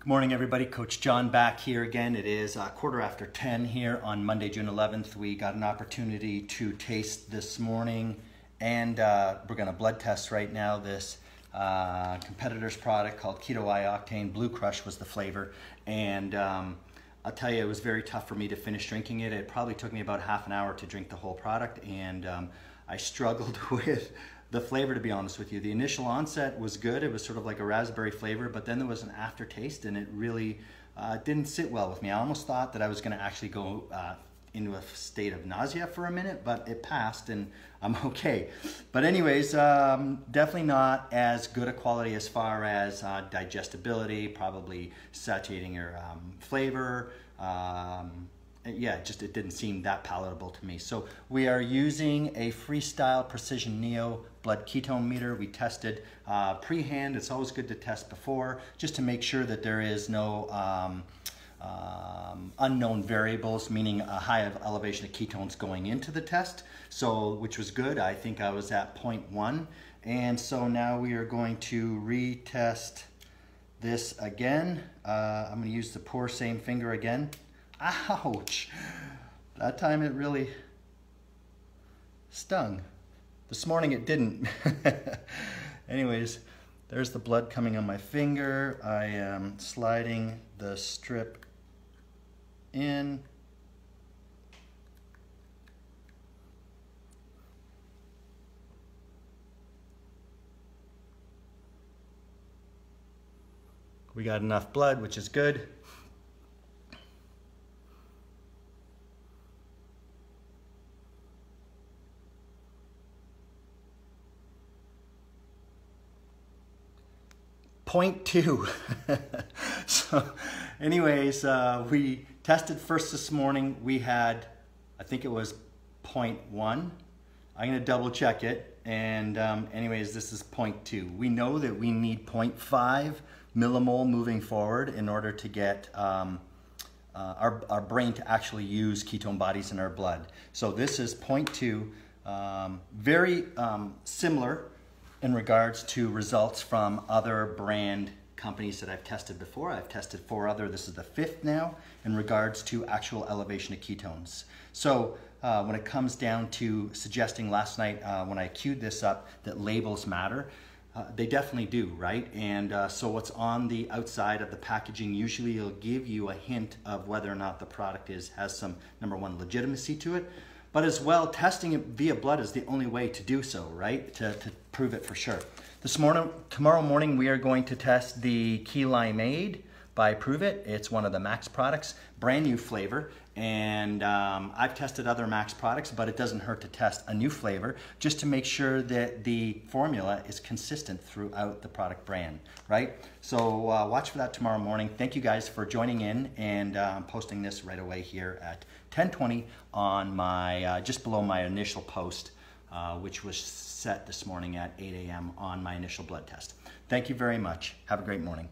Good morning, everybody. Coach John back here again. It is 10:15 here on Monday, June 11th. We got an opportunity to taste this morning, and we're going to blood test right now this competitor's product called Keto Octane. Blue Crush was the flavor, and I'll tell you, it was very tough for me to finish drinking it. It probably took me about half an hour to drink the whole product, and I struggled with the flavor, to be honest with you. The initial onset was good. It was sort of like a raspberry flavor, but then there was an aftertaste, and it really didn't sit well with me. I almost thought that I was going to actually go into a state of nausea for a minute, but it passed, and I'm okay. But anyways, definitely not as good a quality as far as digestibility, probably satiating your flavor. Yeah, it didn't seem that palatable to me. So we are using a Freestyle Precision Neo blood ketone meter. We tested pre-hand. It's always good to test before, just to make sure that there is no unknown variables, meaning a high elevation of ketones going into the test. So, which was good. I think I was at 0.1. And so now we are going to retest this again. I'm going to use the poor same finger again. Ouch! That time it really stung. This morning it didn't. Anyways, there's the blood coming on my finger. I am sliding the strip in. We got enough blood, which is good. Point 2. So anyways, we tested first this morning. We had, I think it was 0.1. I'm going to double check it. And anyways, this is 0.2. We know that we need 0.5 millimole moving forward in order to get our brain to actually use ketone bodies in our blood. So this is 0.2, very similar in regards to results from other brand companies that I've tested before. I've tested 4 other, this is the 5th now, in regards to actual elevation of ketones. So when it comes down to suggesting last night when I queued this up that labels matter, they definitely do, right? And so what's on the outside of the packaging usually will give you a hint of whether or not the product has some, number one, legitimacy to it, but as well, testing it via blood is the only way to do so, right? To prove it for sure. Tomorrow morning, we are going to test the Key Limeade by Prove It. It's one of the Max products, brand new flavor. And I've tested other Max products, but it doesn't hurt to test a new flavor just to make sure that the formula is consistent throughout the product brand, right? So watch for that tomorrow morning. Thank you guys for joining in, and I'm posting this right away here at 10:20 on my, just below my initial post, which was set this morning at 8 a.m. on my initial blood test. Thank you very much. Have a great morning.